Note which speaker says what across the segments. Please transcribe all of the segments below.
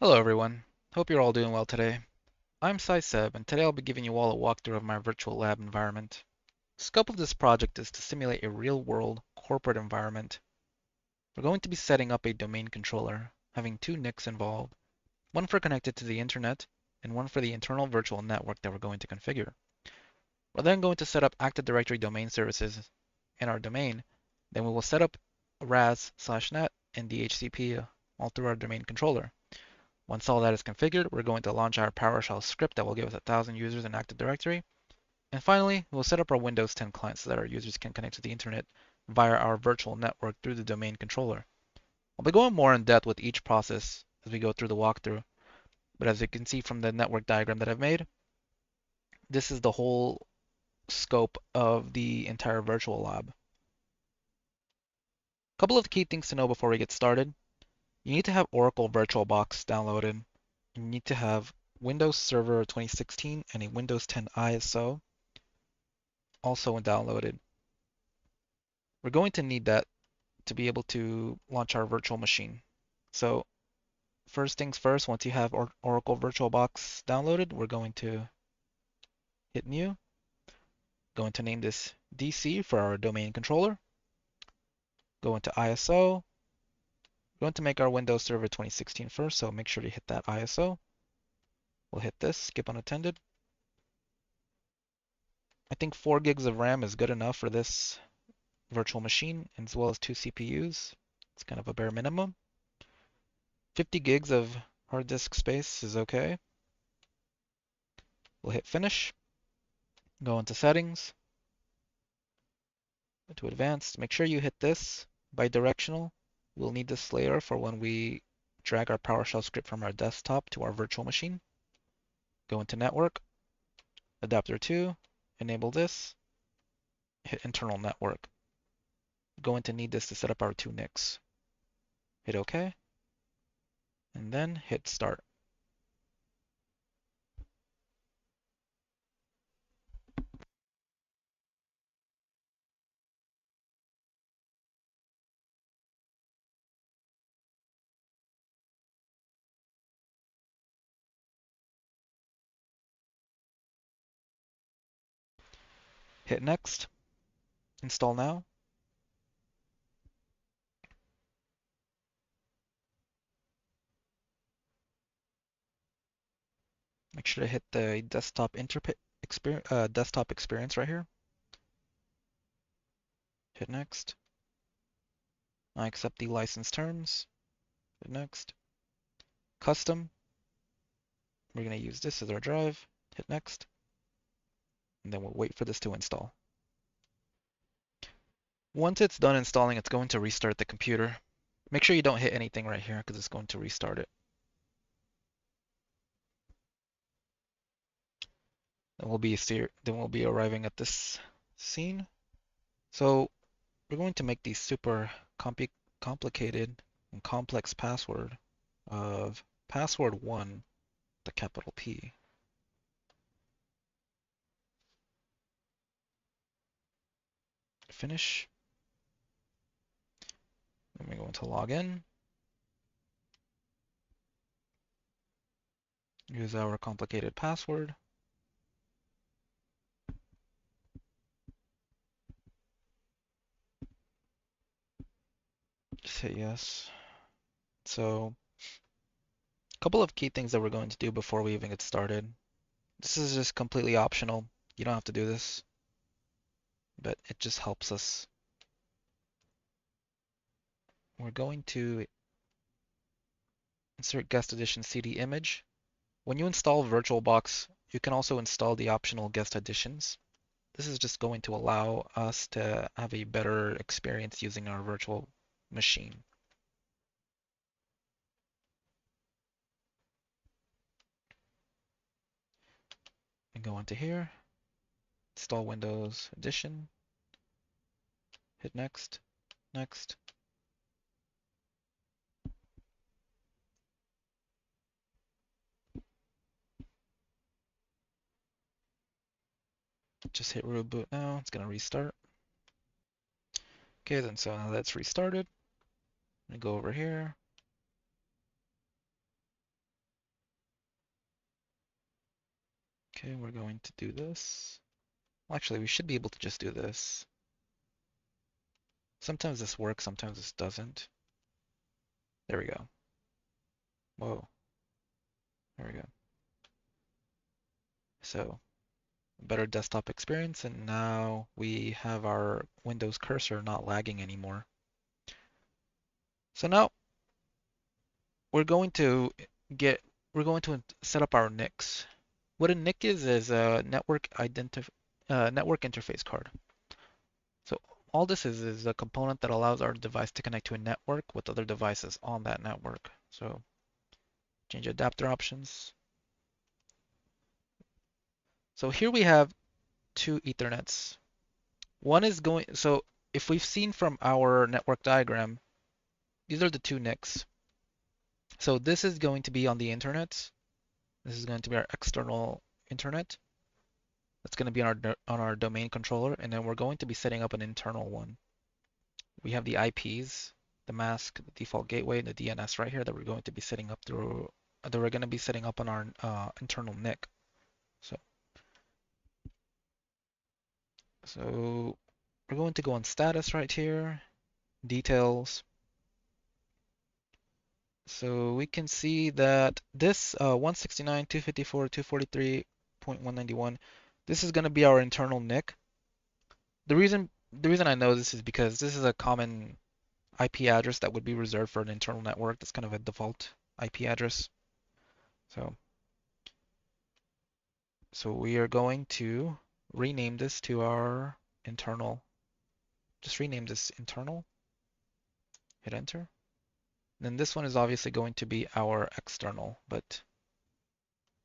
Speaker 1: Hello everyone, hope you're all doing well today. I'm SciSeb and today I'll be giving you all a walkthrough of my virtual lab environment. The scope of this project is to simulate a real-world corporate environment. We're going to be setting up a domain controller, having two NICs involved, one for connected to the internet and one for the internal virtual network that we're going to configure. We're then going to set up Active Directory domain services in our domain, then we will set up RAS/NET and DHCP all through our domain controller. Once all that is configured, we're going to launch our PowerShell script that will give us 1,000 users in Active Directory. And finally, we'll set up our Windows 10 client so that our users can connect to the internet via our virtual network through the domain controller. I'll be going more in depth with each process as we go through the walkthrough, but as you can see from the network diagram that I've made, this is the whole scope of the entire virtual lab. A couple of key things to know before we get started. You need to have Oracle VirtualBox downloaded. You need to have Windows Server 2016 and a Windows 10 ISO also downloaded. We're going to need that to be able to launch our virtual machine. So first things first, once you have Oracle VirtualBox downloaded, we're going to hit New. Going to name this DC for our domain controller. Go into ISO. We're going to make our Windows Server 2016 first, so make sure to hit that ISO. We'll hit this, skip unattended. I think 4 gigs of RAM is good enough for this virtual machine, as well as 2 CPUs. It's kind of a bare minimum. 50 gigs of hard disk space is okay. We'll hit finish. Go into settings. Go to advanced. Make sure you hit this bidirectional. We'll need this layer for when we drag our PowerShell script from our desktop to our virtual machine. Go into network. Adapter 2. Enable this. Hit internal network. Going to need this to set up our two NICs. Hit OK. And then hit start. Hit next. Install now. Make sure to hit the desktop experience right here. Hit next. I accept the license terms. Hit next. Custom. We're going to use this as our drive. Hit next. And then we'll wait for this to install. Once it's done installing, it's going to restart the computer. Make sure you don't hit anything right here because it's going to restart it. Then we'll be arriving at this scene. So we're going to make the super complicated and complex password of password1, the capital P. Finish. Then we go into login. Use our complicated password. Just hit yes. So a couple of key things that we're going to do before we even get started. This is just completely optional. You don't have to do this, but it just helps us. We're going to insert guest edition CD image. When you install VirtualBox, you can also install the optional guest editions. This is just going to allow us to have a better experience using our virtual machine. And go into here, install Windows Edition, hit next, next. Just hit reboot now, it's gonna restart. Okay, then so now that's restarted. I'm gonna go over here. Okay, we're going to do this. Well, actually, we should be able to just do this. Sometimes this works, sometimes this doesn't. There we go. Whoa, there we go. So, better desktop experience, and now we have our Windows cursor not lagging anymore. So now we're going to get we're going to set up our NICs. What a NIC is a network interface card. So all this is a component that allows our device to connect to a network with other devices on that network. So change adapter options. So here we have two Ethernets. One is going, so if we've seen from our network diagram, these are the two NICs. So this is going to be on the internet. This is going to be our external internet. That's going to be on our domain controller, and then we're going to be setting up an internal one. We have the IPs, the mask, the default gateway, and the DNS right here that we're going to be setting up through that we're going to be setting up on our internal NIC. So we're going to go on status right here, details. So we can see that this 169, 254, 243.191, this is going to be our internal NIC. The reason I know this is because this is a common IP address that would be reserved for an internal network. That's kind of a default IP address. So we are going to rename this to our internal. Just rename this internal. Hit enter. Then this one is obviously going to be our external, but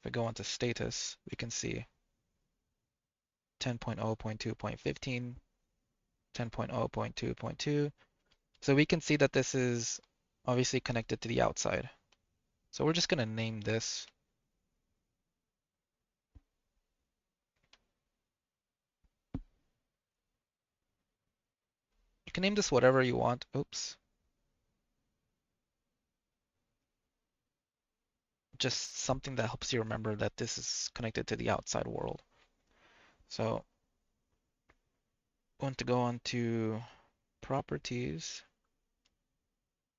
Speaker 1: if I go onto status, we can see 10.0.2.15, 10.0.2.2. So we can see that this is obviously connected to the outside. So we're just going to name this. You can name this whatever you want. Oops. Just something that helps you remember that this is connected to the outside world. So I want to go on to properties.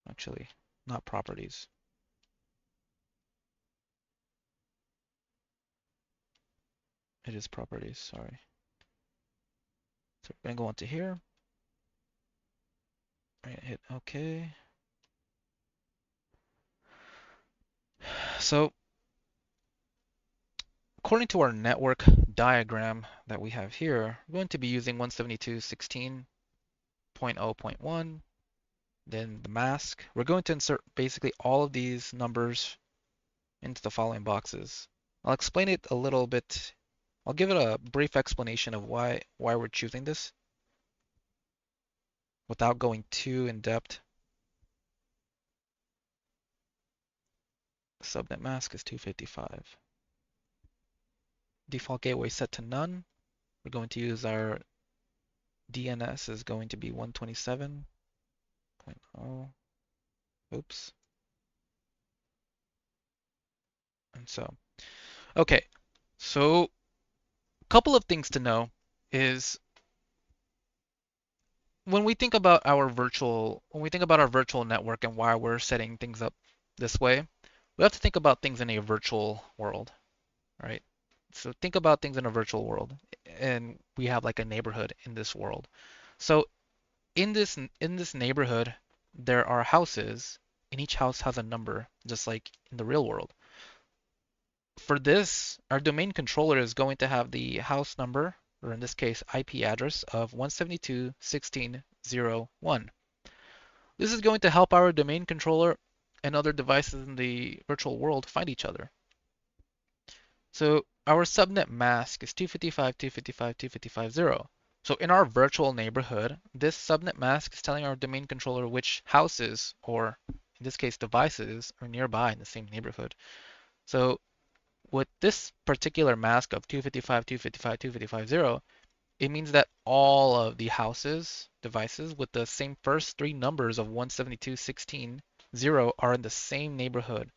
Speaker 1: Actually, not properties. It is properties, sorry. So we're going to go onto here. Hit OK. So according to our network diagram that we have here, we're going to be using 172.16.0.1, then the mask. We're going to insert basically all of these numbers into the following boxes. I'll explain it a little bit. I'll give it a brief explanation of why we're choosing this without going too in depth. Subnet mask is 255. Default gateway set to none. We're going to use our DNS is going to be 127.0. Oops. And so, okay. So, a couple of things to know is when we think about our virtual network and why we're setting things up this way, we have to think about things in a virtual world, right? So think about things in a virtual world, and we have like a neighborhood in this world. So in this neighborhood, there are houses, and each house has a number, just like in the real world. For this, our domain controller is going to have the house number, or in this case, IP address of 172.16.0.1. This is going to help our domain controller and other devices in the virtual world find each other. So our subnet mask is 255.255.255.0. So in our virtual neighborhood, this subnet mask is telling our domain controller which houses, or in this case devices, are nearby in the same neighborhood. So with this particular mask of 255.255.255.0, it means that all of the houses, devices with the same first three numbers of 172.16.0 are in the same neighborhood.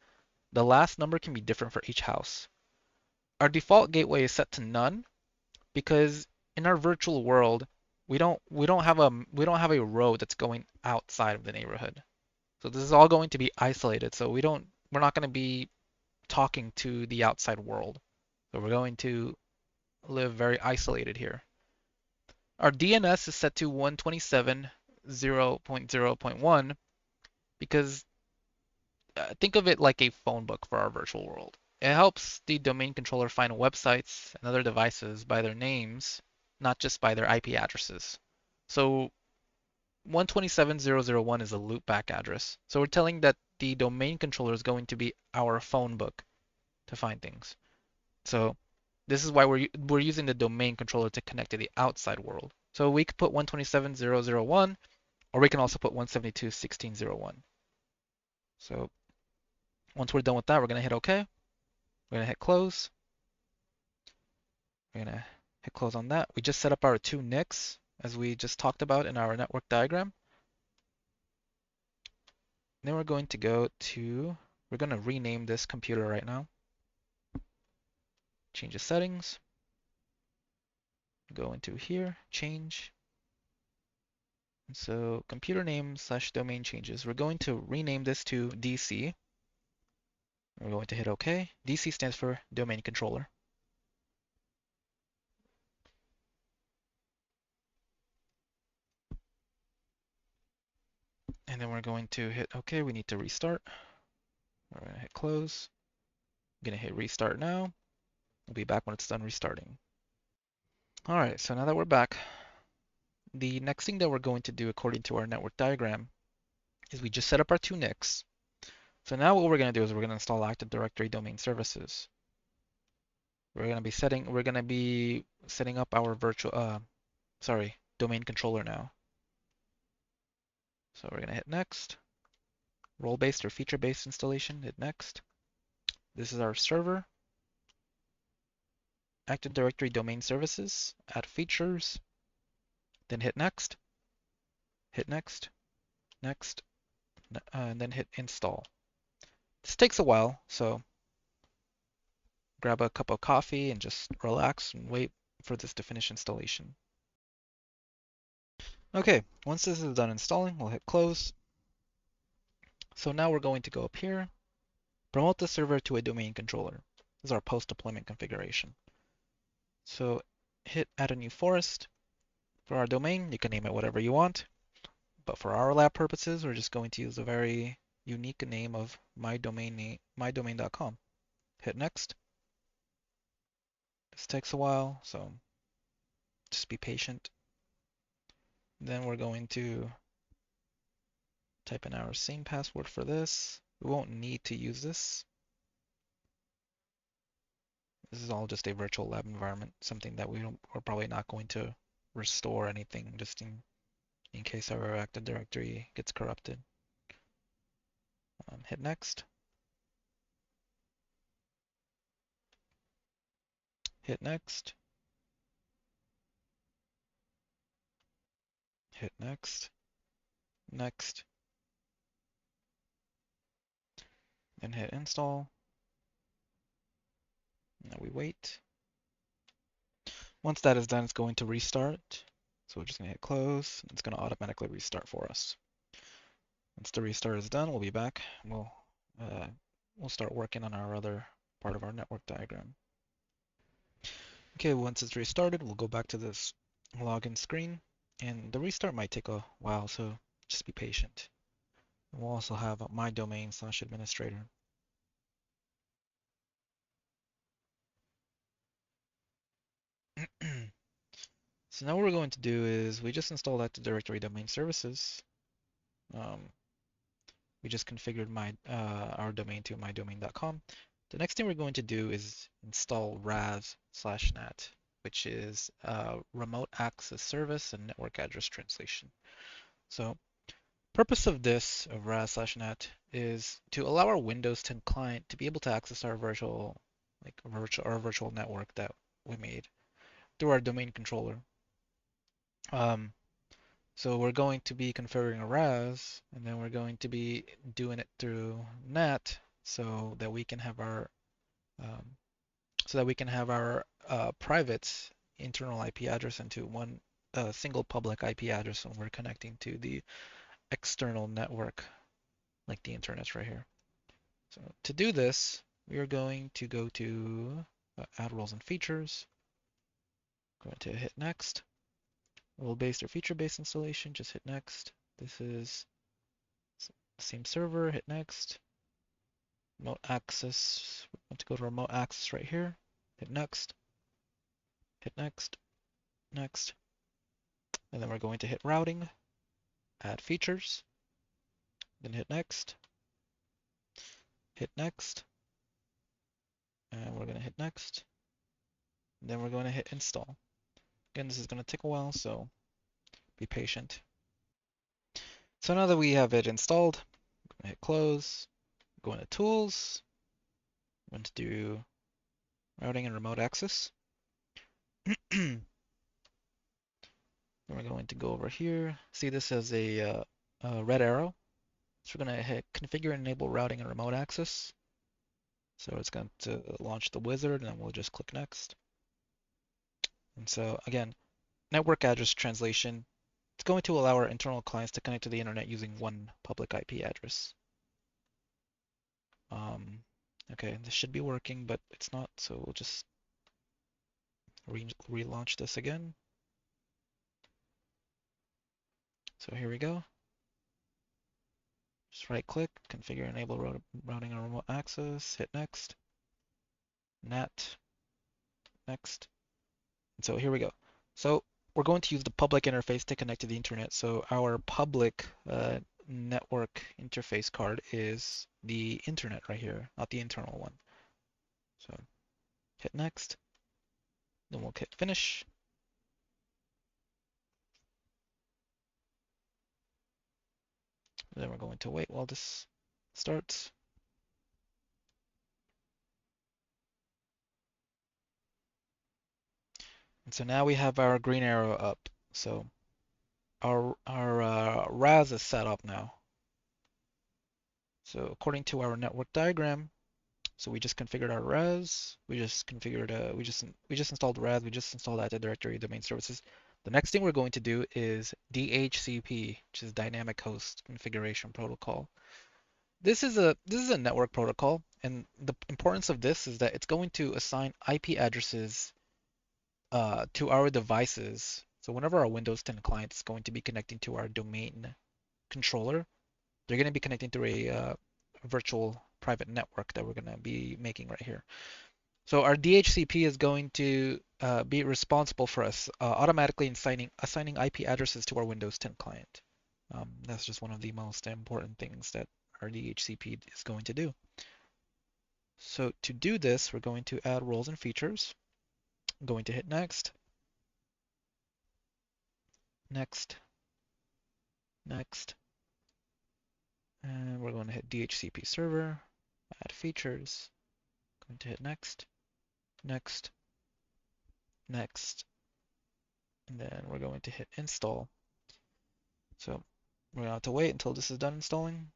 Speaker 1: The last number can be different for each house. Our default gateway is set to none because in our virtual world, we don't have a road that's going outside of the neighborhood. So this is all going to be isolated. So we're not going to be talking to the outside world. So we're going to live very isolated here. Our DNS is set to 127.0.0.1 because think of it like a phone book for our virtual world. It helps the domain controller find websites and other devices by their names, not just by their IP addresses. So 127.0.0.1 is a loopback address. So we're telling that the domain controller is going to be our phone book to find things. So this is why we're using the domain controller to connect to the outside world. So we could put 127.0.0.1, or we can also put 172.16.0.1. So once we're done with that, we're going to hit OK. We're going to hit close. We're going to hit close on that. We just set up our two NICs as we just talked about in our network diagram. Then we're going to rename this computer right now. Change the settings. Go into here, change. And so computer name / domain changes. We're going to rename this to DC. We're going to hit OK. DC stands for domain controller. And then we're going to hit OK. We need to restart. We're going to hit close. I'm going to hit restart now. We'll be back when it's done restarting. All right, so now that we're back, the next thing that we're going to do according to our network diagram is we just set up our two NICs. So now what we're going to do is we're going to install Active Directory Domain Services. We're going to be setting up our domain controller now. So we're going to hit next. Role-based or feature-based installation, hit next. This is our server. Active Directory Domain Services, add features, then hit next, next, and then hit install. This takes a while, so grab a cup of coffee and just relax and wait for this to finish installation. Okay, once this is done installing, we'll hit close. So now we're going to go up here, promote the server to a domain controller. This is our post-deployment configuration. So hit add a new forest. For our domain, you can name it whatever you want. But for our lab purposes, we're just going to use a very unique name of mydomain.com. Hit next. This takes a while, so just be patient. Then we're going to type in our same password for this. We won't need to use this. This is all just a virtual lab environment, something that we're probably not going to restore anything just in case our Active Directory gets corrupted. Hit next. Hit next. Hit next. Next. Then hit install. Now we wait. Once that is done, it's going to restart. So we're just going to hit close. It's going to automatically restart for us. Once the restart is done, we'll be back. We'll start working on our other part of our network diagram. Okay, once it's restarted, we'll go back to this login screen. And the restart might take a while, so just be patient. We'll also have my domain / administrator. So now what we're going to do is we just installed Active Directory Domain Services. We just configured our domain to mydomain.com. The next thing we're going to do is install RAS/NAT, which is Remote Access Service and Network Address Translation. So purpose of this, of RAS/NAT, is to allow our Windows 10 client to be able to access our virtual network that we made through our domain controller. So we're going to be configuring a RAS, and then we're going to be doing it through NAT so that we can have our so that we can have our private internal IP address into one single public IP address when we're connecting to the external network, like the internet right here. So to do this, we are going to go to add roles and features. Going to hit next. Role-based or feature-based installation, just hit next. This is the same server, hit next. Remote access, we want to go to remote access right here. Hit next, next. And then we're going to hit routing, add features, then hit next, and we're going to hit next. Then we're going to hit install. Again, this is going to take a while, so be patient. So now that we have it installed, I'm going to hit close, go into tools, I'm going to do routing and remote access. Then we're going to go over here. See this as a red arrow. So we're going to hit configure and enable routing and remote access. So it's going to launch the wizard, and then we'll just click next. And so again, network address translation. It's going to allow our internal clients to connect to the internet using one public IP address. Okay, this should be working, but it's not, so we'll just relaunch this again. So here we go. Just right click, configure enable routing and remote access, hit next, net, next. And so here we go. So we're going to use the public interface to connect to the internet. So our public network interface card is the internet right here, not the internal one. So hit next, then we'll hit finish. Then we're going to wait while this starts. And so now we have our green arrow up. So our RAS is set up now. So according to our network diagram, so we just configured our RAS. We just configured. We just installed RAS. We just installed Active Directory domain services. The next thing we're going to do is DHCP, which is Dynamic Host Configuration Protocol. This is a network protocol, and the importance of this is that it's going to assign IP addresses to our devices. So whenever our Windows 10 client is going to be connecting to our domain controller, they're going to be connecting through a virtual private network that we're going to be making right here. So our DHCP is going to be responsible for us automatically assigning IP addresses to our Windows 10 client. That's just one of the most important things that our DHCP is going to do. So to do this, we're going to add roles and features. I'm going to hit next, next, next, and we're going to hit DHCP server, add features, going to hit next, next, next, and then we're going to hit install. So we're going to have to wait until this is done installing.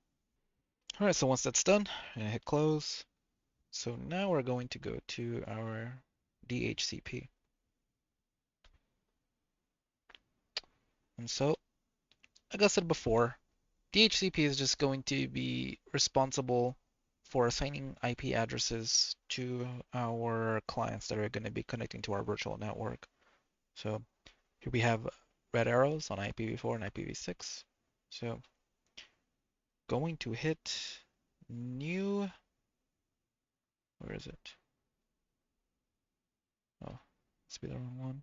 Speaker 1: All right, so once that's done, I'm going to hit close. So now we're going to go to our DHCP. And so, like I said before, DHCP is just going to be responsible for assigning IP addresses to our clients that are going to be connecting to our virtual network. So here we have red arrows on IPv4 and IPv6. So going to hit new, where is it? Oh, must be the wrong one.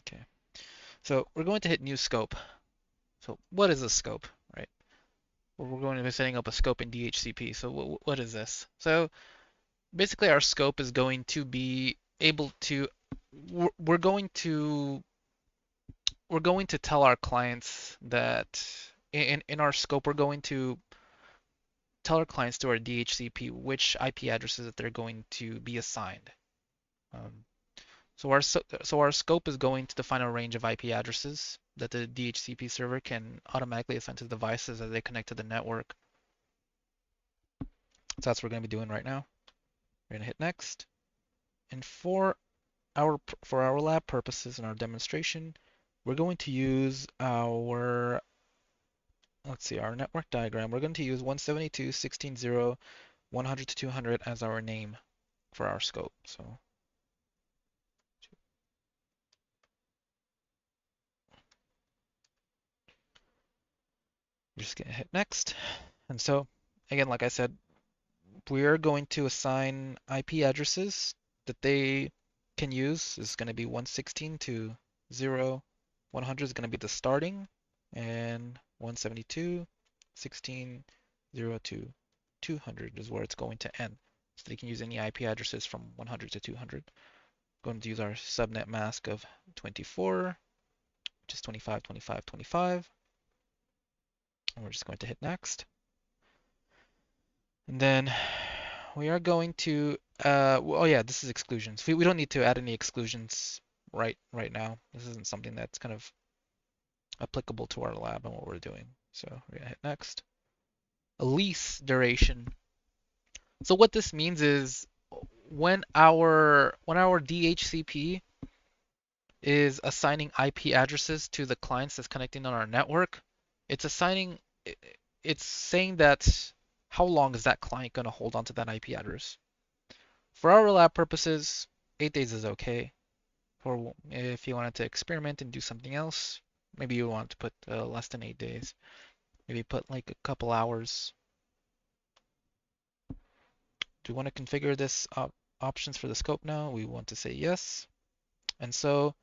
Speaker 1: Okay, so we're going to hit new scope. So what is a scope, right? Well, we're going to be setting up a scope in DHCP. So what is this? So basically our scope is going to be able to, we're going to tell our clients that in our scope, we're going to tell our clients through our DHCP which IP addresses that they're going to be assigned. So our scope is going to define a range of IP addresses that the DHCP server can automatically assign to the devices as they connect to the network. So that's what we're going to be doing right now. We're going to hit next. And for our lab purposes and our demonstration, we're going to use our, let's see, our network diagram. We're going to use 172.16.0, 100 to 200 as our name for our scope. So we're just going to hit next. And so, again, like I said, we are going to assign IP addresses that they can use. Is going to be 116 to 0. 100 is going to be the starting, and 172, 16, 0 to 200 is where it's going to end. So they can use any IP addresses from 100 to 200. Going to use our subnet mask of 24, which is 25, 25, 25. And we're just going to hit next. And then we are going to, oh yeah, this is exclusions. We don't need to add any exclusions right now. This isn't something that's kind of applicable to our lab and what we're doing. So we're gonna hit next. A lease duration. So what this means is when our DHCP is assigning IP addresses to the clients that's connecting on our network, it's assigning, it's saying that how long is that client going to hold on to that IP address. For our lab purposes, 8 days is okay. For if you wanted to experiment and do something else, maybe you want to put less than 8 days. Maybe put like a couple hours. Do we want to configure this options for the scope now? We want to say yes. And so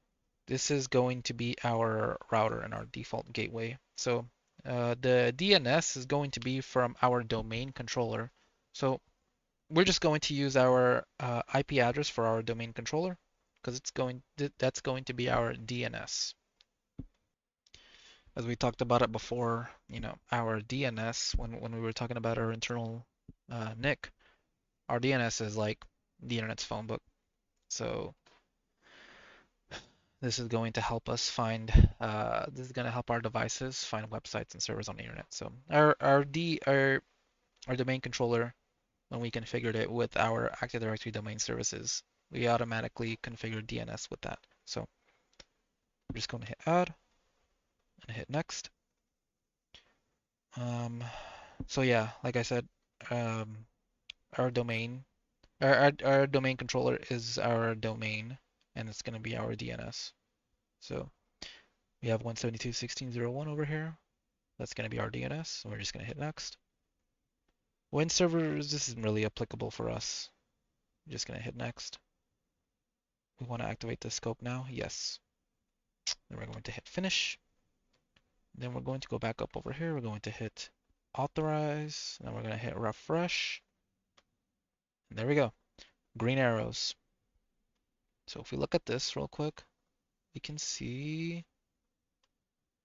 Speaker 1: this is going to be our router and our default gateway. So the DNS is going to be from our domain controller. So we're just going to use our IP address for our domain controller because that's going to be our DNS. As we talked about it before, our DNS when we were talking about our internal NIC, our DNS is like the internet's phone book. So this is going to help us find, this is going to help our devices find websites and servers on the internet. So our domain controller, when we configured it with our Active Directory domain services, we automatically configured DNS with that. So I'm just going to hit add and hit next. So yeah, like I said, our domain, our domain controller is our domain, and it's going to be our DNS. So we have 172.16.0.1 over here. That's going to be our DNS. So we're just going to hit next. Win servers, this isn't really applicable for us. We're just going to hit next. We want to activate the scope now. Yes. Then we're going to hit finish. Then we're going to go back up over here. We're going to hit authorize. Then we're going to hit refresh. And there we go. Green arrows. So if we look at this real quick, we can see,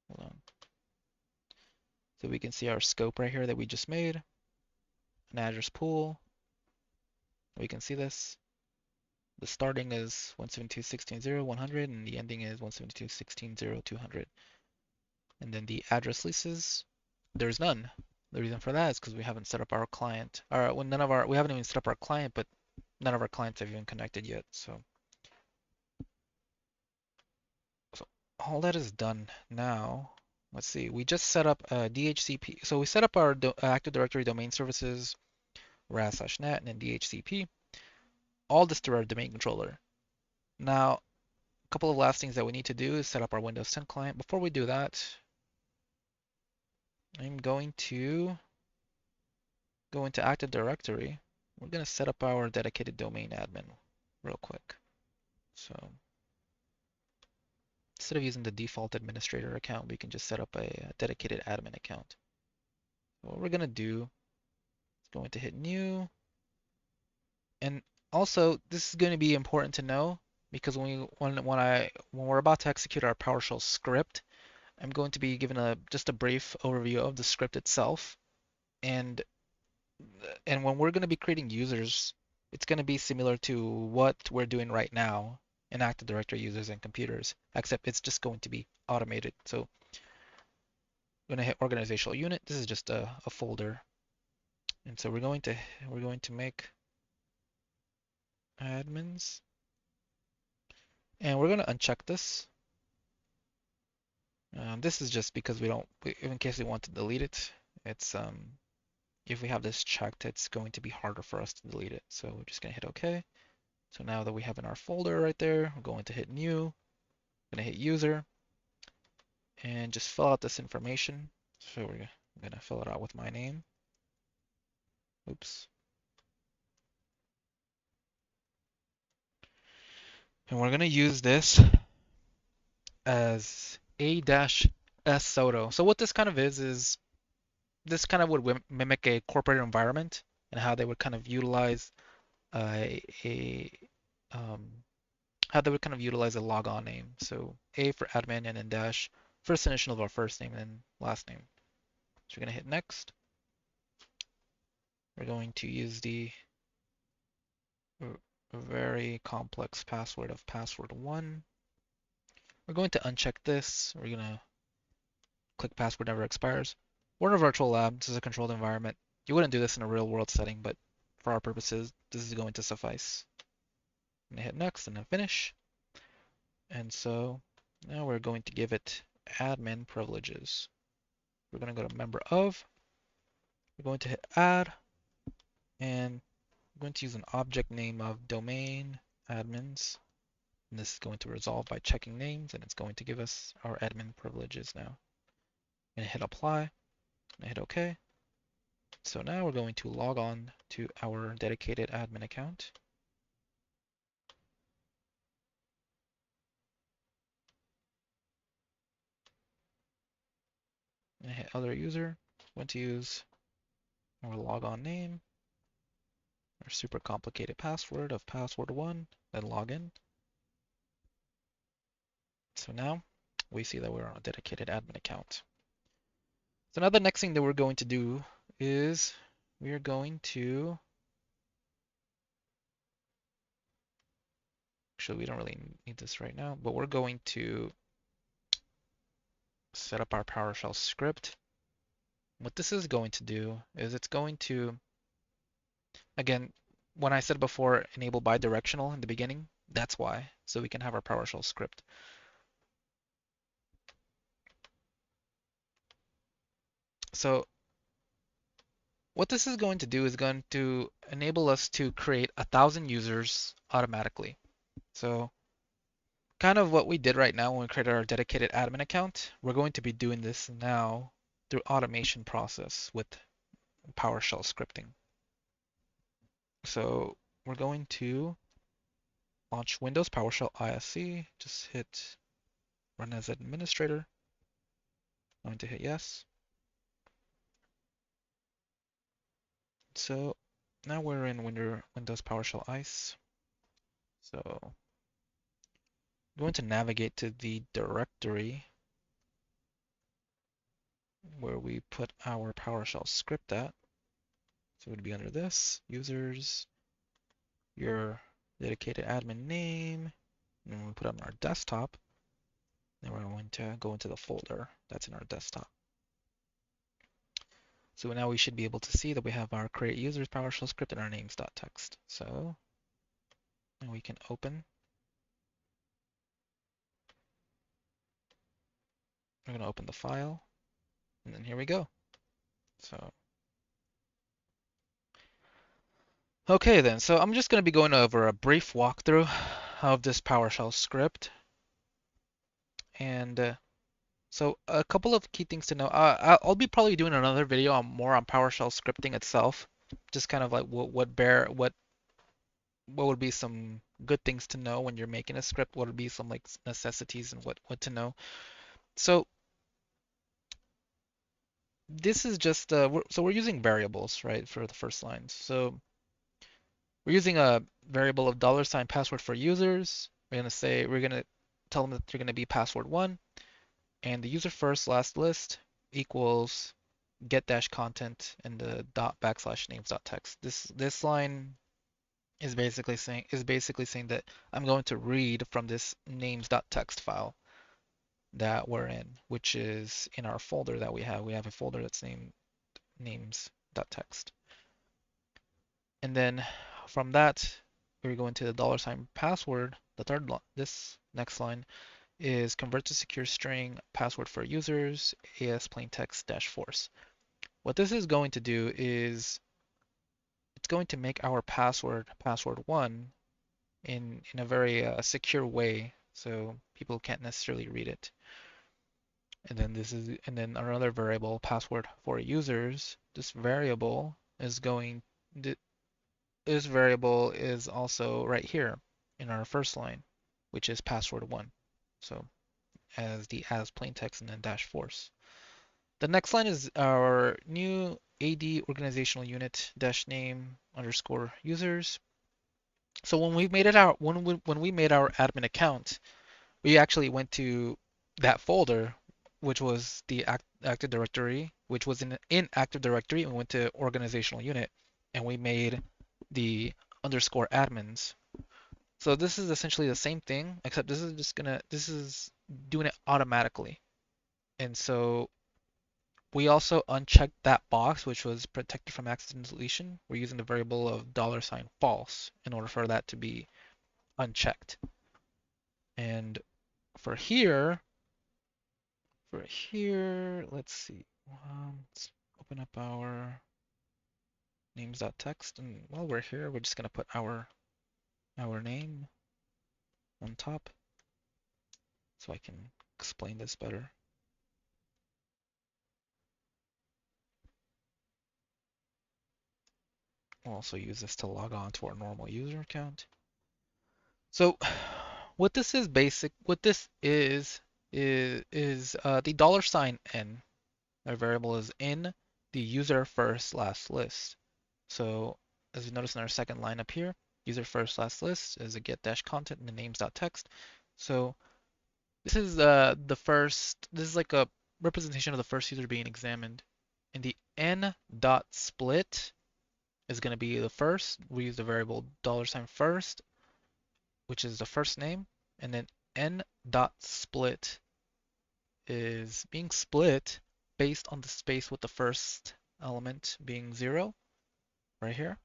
Speaker 1: hold on. So we can see our scope right here that we just made, an address pool. We can see this. The starting is 172.16.0, 100, and the ending is 172.16.0, 200. And then the address leases, there's none. The reason for that is because we haven't set up our client, or well, we haven't even set up our client, but none of our clients have even connected yet. So all that is done now. Let's see, we just set up a DHCP. So we set up our Active Directory domain services, RAS/NET, and then DHCP. All this through our domain controller. Now, a couple of last things that we need to do is set up our Windows 10 client. Before we do that, I'm going to go into Active Directory. We're going to set up our dedicated domain admin real quick. So instead of using the default administrator account, we can just set up a dedicated admin account. So what we're going to do is going to hit new. And also, this is going to be important to know because when we're about to execute our PowerShell script, I'm going to be given just a brief overview of the script itself. And when we're going to be creating users, it's going to be similar to what we're doing right now. in Active Directory users and computers, except it's just going to be automated. So I'm going to hit organizational unit. This is just a folder. And so we're going to make admins, and we're going to uncheck this. This is just because in case we want to delete it, it's if we have this checked, it's going to be harder for us to delete it. So we're just going to hit OK. So now that we have in our folder right there, we're going to hit new, I'm going to hit user, and just fill out this information. So I'm going to fill it out with my name. Oops. And we're going to use this as a-s Soto. So what this kind of is this kind of would mimic a corporate environment and how they would kind of utilize a um, how they would kind of utilize a logon name. So A for admin and then dash first initial of our first name and then last name. So we're going to hit next. We're going to use the very complex password of password1. We're going to uncheck this. We're going to click password never expires. We're in a virtual lab. This is a controlled environment. You wouldn't do this in a real world setting, but for our purposes, this is going to suffice. I'm going to hit next and then finish. And so now we're going to give it admin privileges. We're going to go to member of. We're going to hit add, and we're going to use an object name of domain admins. And this is going to resolve by checking names, and it's going to give us our admin privileges now. I'm going to hit apply, and hit OK. So now we're going to log on to our dedicated admin account. And hit other user. I'm going to use our logon name, our super complicated password of password1, then log in. So now we see that we're on a dedicated admin account. So now the next thing that we're going to do is we are going to, actually we don't really need this right now, but we're going to set up our PowerShell script. What this is going to do is it's going to, again, when I said before enable bidirectional in the beginning, that's why, so we can have our PowerShell script. So what this is going to do is going to enable us to create 1,000 users automatically. So kind of what we did right now when we created our dedicated admin account, we're going to be doing this now through automation process with PowerShell scripting. So we're going to launch Windows PowerShell ISC, just hit run as administrator. I'm going to hit yes. So now we're in Windows PowerShell ICE. So I'm going to navigate to the directory where we put our PowerShell script at. So it would be under this, users, your dedicated admin name, and then we put it on our desktop. Then we're going to go into the folder that's in our desktop. So now we should be able to see that we have our create users PowerShell script and our names.txt. So now we can open. We're going to open the file, and then here we go. So okay then, so I'm just going to be going over a brief walkthrough of this PowerShell script. And so a couple of key things to know. I'll be probably doing another video on more on PowerShell scripting itself, just kind of like what would be some good things to know when you're making a script, what would be some like necessities and what to know. So this is just we're using variables, right, for the first lines. So we're using a variable of $password for users. We're gonna tell them that they're gonna be password1, and the user first last list equals get dash content and the dot backslash names dot text. This line is basically saying that I'm going to read from this names.txt file that we're in, which is in our folder that we have. We have a folder that's named names.txt. And then from that, we go into the $ password. The third line, this next line is convert to secure string password for users, AS plaintext dash force. What this is going to do is it's going to make our password one in a very secure way, so people can't necessarily read it. And then our other variable password for users. This variable is also right here in our first line, which is password1. So as plain text and then dash force. The next line is our new AD organizational unit dash name underscore users. So when we made our admin account, we actually went to that folder, which was the Active Directory, which was in Active Directory, and we went to organizational unit, and we made the underscore admins. So this is essentially the same thing, except this is doing it automatically. And so we also unchecked that box, which was protected from accident deletion. We're using the variable of $false in order for that to be unchecked. And for here, let's see. Let's open up our names.txt, and while we're here, we're just gonna put our name on top so I can explain this better. We'll also use this to log on to our normal user account. So what this is the $n. Our variable is in the user first last list. So as you notice in our second line up here, user first last list is a get dash content in the names.txt. So this is this is like a representation of the first user being examined. And the n.split is going to be the first. We use the variable $first, which is the first name, and then n.split is being split based on the space with the first element being 0 right here,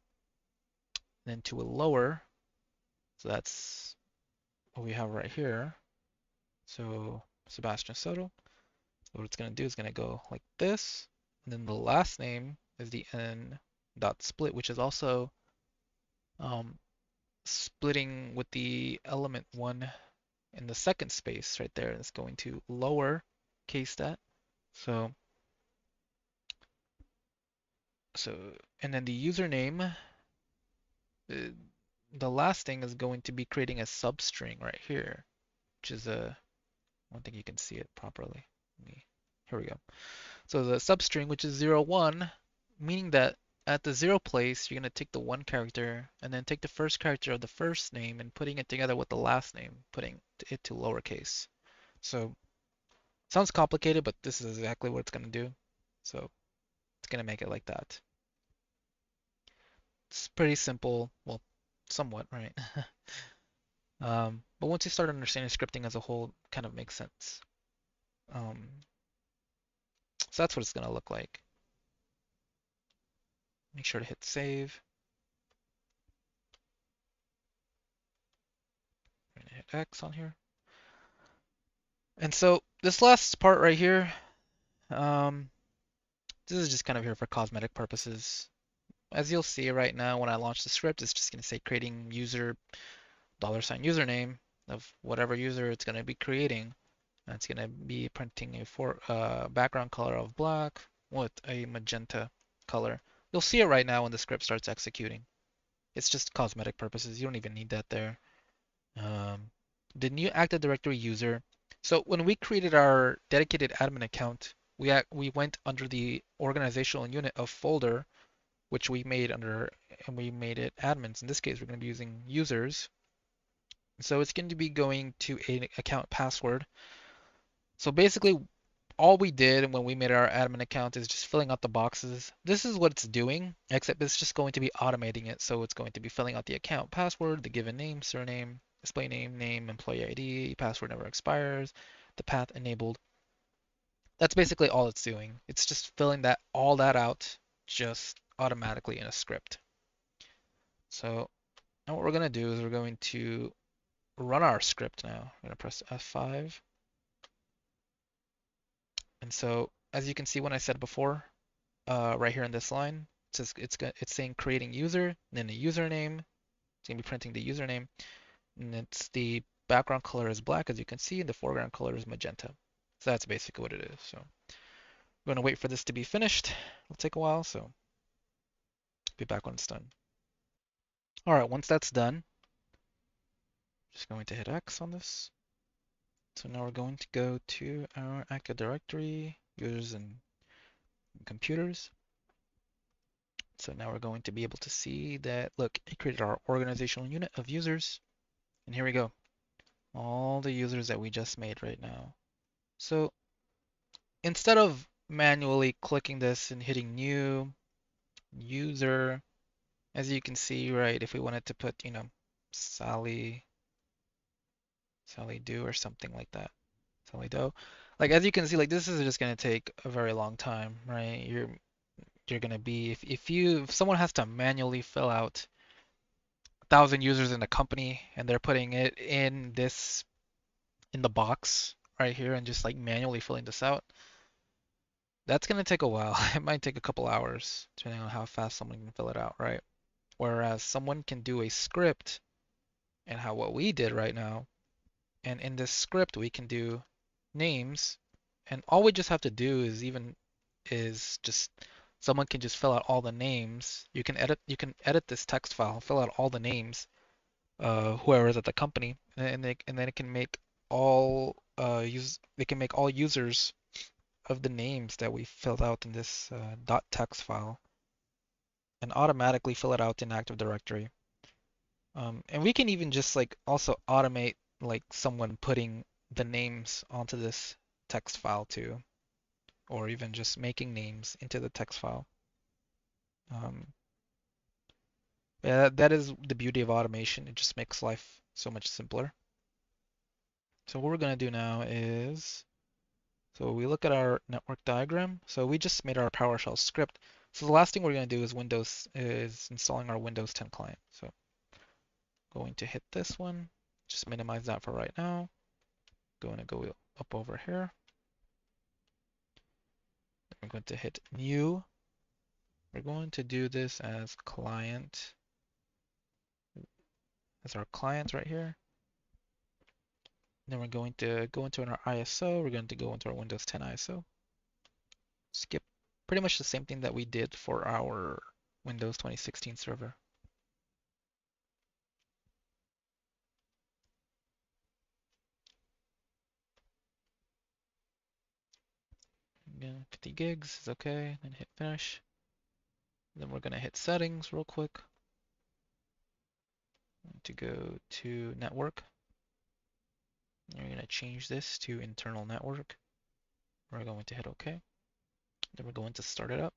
Speaker 1: then to a lower, so that's what we have right here. So Sebastian Soto. So what it's going to do is going to go like this, and then the last name is the n.split, which is also splitting with the element 1 in the second space right there. It's going to lower case that. So and then the username, the last thing is going to be creating a substring right here, which is I don't think you can see it properly. Here we go. So the substring, which is 0, 1, meaning that at the 0 place, you're going to take the 1 character and then take the first character of the first name and putting it together with the last name, putting it to lowercase. So sounds complicated, but this is exactly what it's going to do. So it's going to make it like that. It's pretty simple, well, somewhat, right? But once you start understanding scripting as a whole, it kind of makes sense. So that's what it's going to look like. Make sure to hit save. I'm going to hit X on here. And so this last part right here, this is just kind of here for cosmetic purposes. As you'll see right now, when I launch the script, it's just going to say creating user $username of whatever user it's going to be creating. And it's going to be printing a background color of black with a magenta color. You'll see it right now when the script starts executing. It's just cosmetic purposes. You don't even need that there. The new Active Directory user. So when we created our dedicated admin account, we went under the organizational unit of folder, which we made and we made it admins. In this case, we're going to be using users. So it's going to be going to an account password. So basically, all we did when we made our admin account is just filling out the boxes. This is what it's doing, except it's just going to be automating it. So it's going to be filling out the account password, the given name, surname, display name, name, employee ID, password never expires, the path enabled. That's basically all it's doing. It's just filling that all that out just automatically in a script. So now what we're going to do is we're going to run our script now. I'm going to press F5. And so as you can see when I said before, right here in this line, it says it's saying creating user, and then the username. It's going to be printing the username, and it's the background color is black as you can see, and the foreground color is magenta. So that's basically what it is. So we're going to wait for this to be finished. It'll take a while, so be back when it's done. All right, once that's done, just going to hit X on this. So now we're going to go to our Active Directory, users and computers. So now we're going to be able to see that, look, it created our organizational unit of users. And here we go, all the users that we just made right now. So instead of manually clicking this and hitting new user, as you can see, right, if we wanted to put, Sally, Sally Do or something like that, Sally Doe. Like as you can see, like this is just gonna take a very long time, right? You're gonna be if someone has to manually fill out 1,000 users in a company and they're putting it in this in the box right here and just like manually filling this out, that's gonna take a while. It might take a couple hours depending on how fast someone can fill it out, right? Whereas someone can do a script and how what we did right now, and in this script we can do names, and all we just have to do is just someone can just fill out all the names. You can edit this text file, fill out all the names, whoever is at the company, and then it can make all they can make all users of the names that we filled out in this .text file and automatically fill it out in Active Directory. And we can even just like also automate like someone putting the names onto this text file too, or even just making names into the text file. Um, yeah, that is the beauty of automation. It just makes life so much simpler. So what we're going to do now is, so we look at our network diagram. So we just made our PowerShell script. So the last thing we're going to do is installing our Windows 10 client. So going to hit this one, just minimize that for right now. Going to go up over here. We're going to hit new. We're going to do this as client, as our client right here. Then we're going to go into our ISO. We're going to go into our Windows 10 ISO. Skip pretty much the same thing that we did for our Windows 2016 server. Again, 50 gigs is okay. Then hit finish. Then we're going to hit settings real quick. To go to network. We're going to change this to internal network. We're going to hit OK. Then we're going to start it up.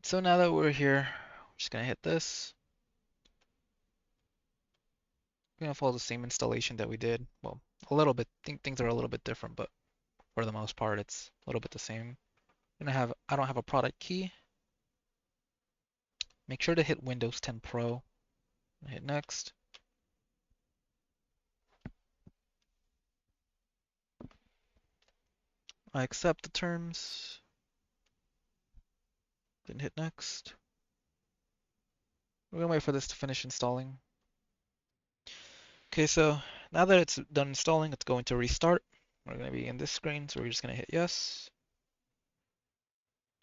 Speaker 1: So now that we're here, we're just going to hit this. We're going to follow the same installation that we did. Well, a little bit. I think things are a little bit different, but for the most part, it's a little bit the same. I don't have a product key. Make sure to hit Windows 10 Pro. Hit next. I accept the terms. Then hit next. We're gonna wait for this to finish installing. Okay, so now that it's done installing, it's going to restart. We're gonna be in this screen, so we're just gonna hit yes.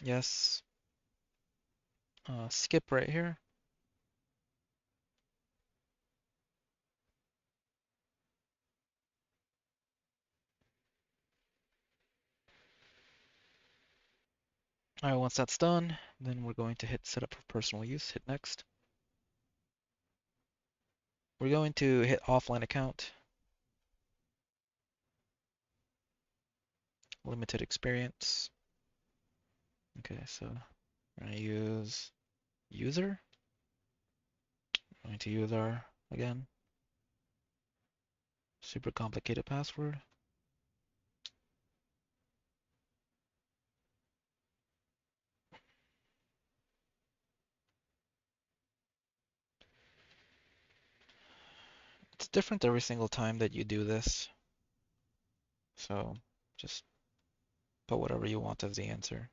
Speaker 1: Yes. Skip right here. Alright, once that's done, then we're going to hit set up for personal use. Hit next. We're going to hit offline account, limited experience. Okay, so we're going to use user. We're going to use our, again, super complicated password. It's different every single time that you do this. So just put whatever you want as the answer.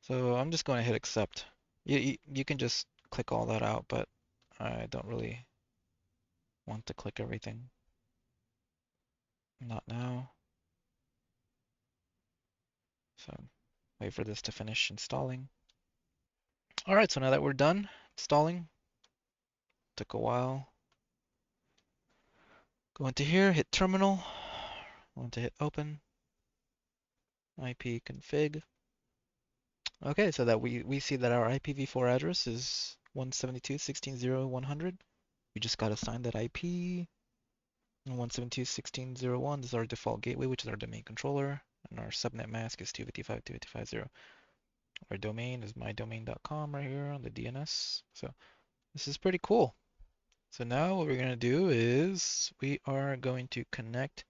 Speaker 1: So I'm just going to hit accept. You can just click all that out, but I don't really want to click everything. Not now. So wait for this to finish installing. All right, so now that we're done installing, took a while. Go into here, hit terminal. Want to hit open. ipconfig. Okay, so that we see that our IPv4 address is 172.16.0.100. We just got assigned that IP. And 172.16.0.1 is our default gateway, which is our domain controller. And our subnet mask is 255.255.0. Our domain is mydomain.com right here on the DNS. So this is pretty cool. So now what we're going to do is we are going to connect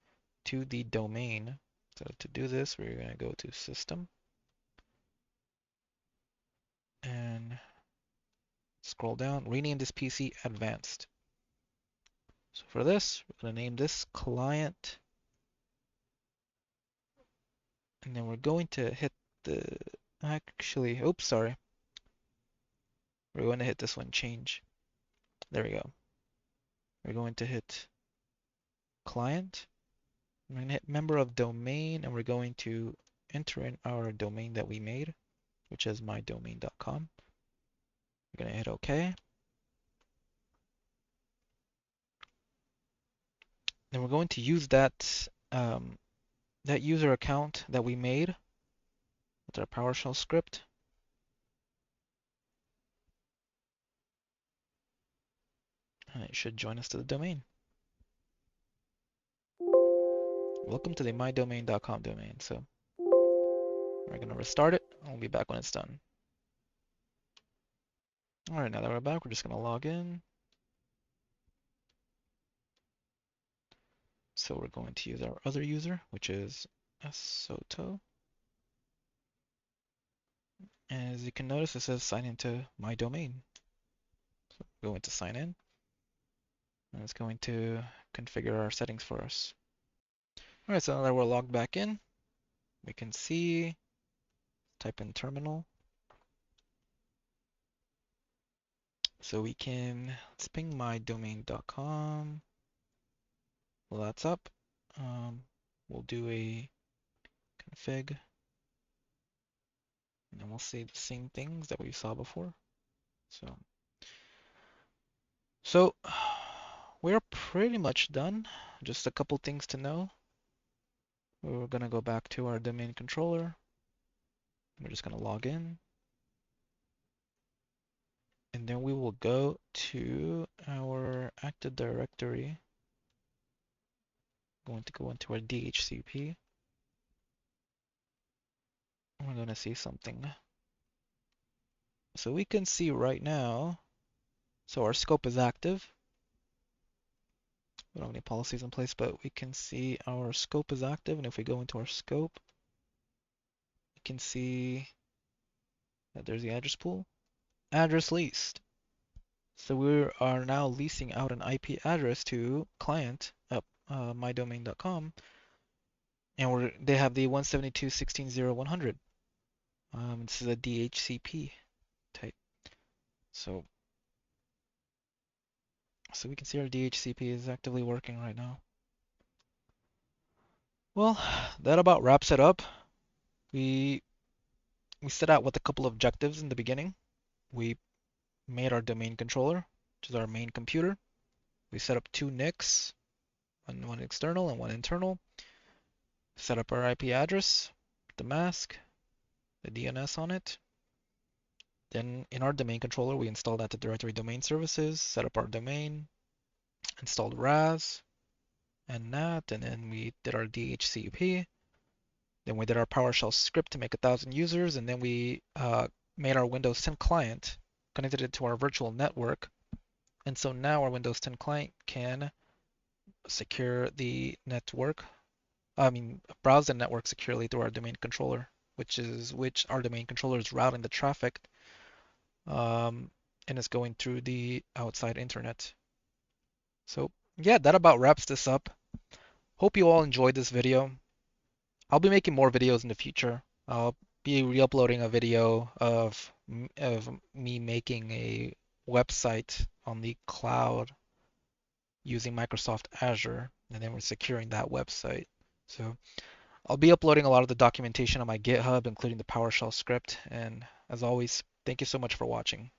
Speaker 1: to the domain. So to do this, we're going to go to System and scroll down, rename this PC Advanced. So for this, we're going to name this Client, and then we're going to hit the, actually, oops, sorry. We're going to hit this one, Change. There we go. We're going to hit Client. I'm going to hit Member of Domain, and we're going to enter in our domain that we made, which is mydomain.com. We're going to hit OK. Then we're going to use that that user account that we made with our PowerShell script. And it should join us to the domain. Welcome to the mydomain.com domain. So we're going to restart it. I'll be back when it's done. All right, now that we're back, we're just going to log in. So we're going to use our other user, which is Soto. And as you can notice, it says sign into my domain. So we're going to sign in. And it's going to configure our settings for us. All right, so now that we're logged back in, we can see, type in terminal. So we can, let's ping mydomain.com. Well, that's up. We'll do a config. And then we'll see the same things that we saw before. So we're pretty much done. Just a couple things to know. We're gonna go back to our domain controller. We're just gonna log in. And then we will go to our Active Directory. Going to go into our DHCP. We're gonna see something. So we can see right now, so our scope is active. We don't have any policies in place, but we can see our scope is active. And if we go into our scope, we can see that there's the address pool. Address leased. So we are now leasing out an IP address to client at mydomain.com, and they have the 172.16.0.100. This is a DHCP type. So we can see our DHCP is actively working right now. Well, that about wraps it up. We set out with a couple of objectives in the beginning. We made our domain controller, which is our main computer. We set up two NICs. one external and one internal. Set up our IP address, the mask, the DNS on it. Then in our domain controller, we installed Active Directory Domain Services, set up our domain, installed RAS and NAT, and then we did our DHCP. Then we did our PowerShell script to make 1,000 users, and then we made our Windows 10 client, connected it to our virtual network, and so now our Windows 10 client can secure the network, browse the network securely through our domain controller, which our domain controller is routing the traffic, and it's going through the outside internet. So yeah, that about wraps this up. Hope you all enjoyed this video. I'll be making more videos in the future. I'll be re-uploading a video of me making a website on the cloud using Microsoft Azure, and then we're securing that website. So I'll be uploading a lot of the documentation on my GitHub, including the PowerShell script. And as always, thank you so much for watching.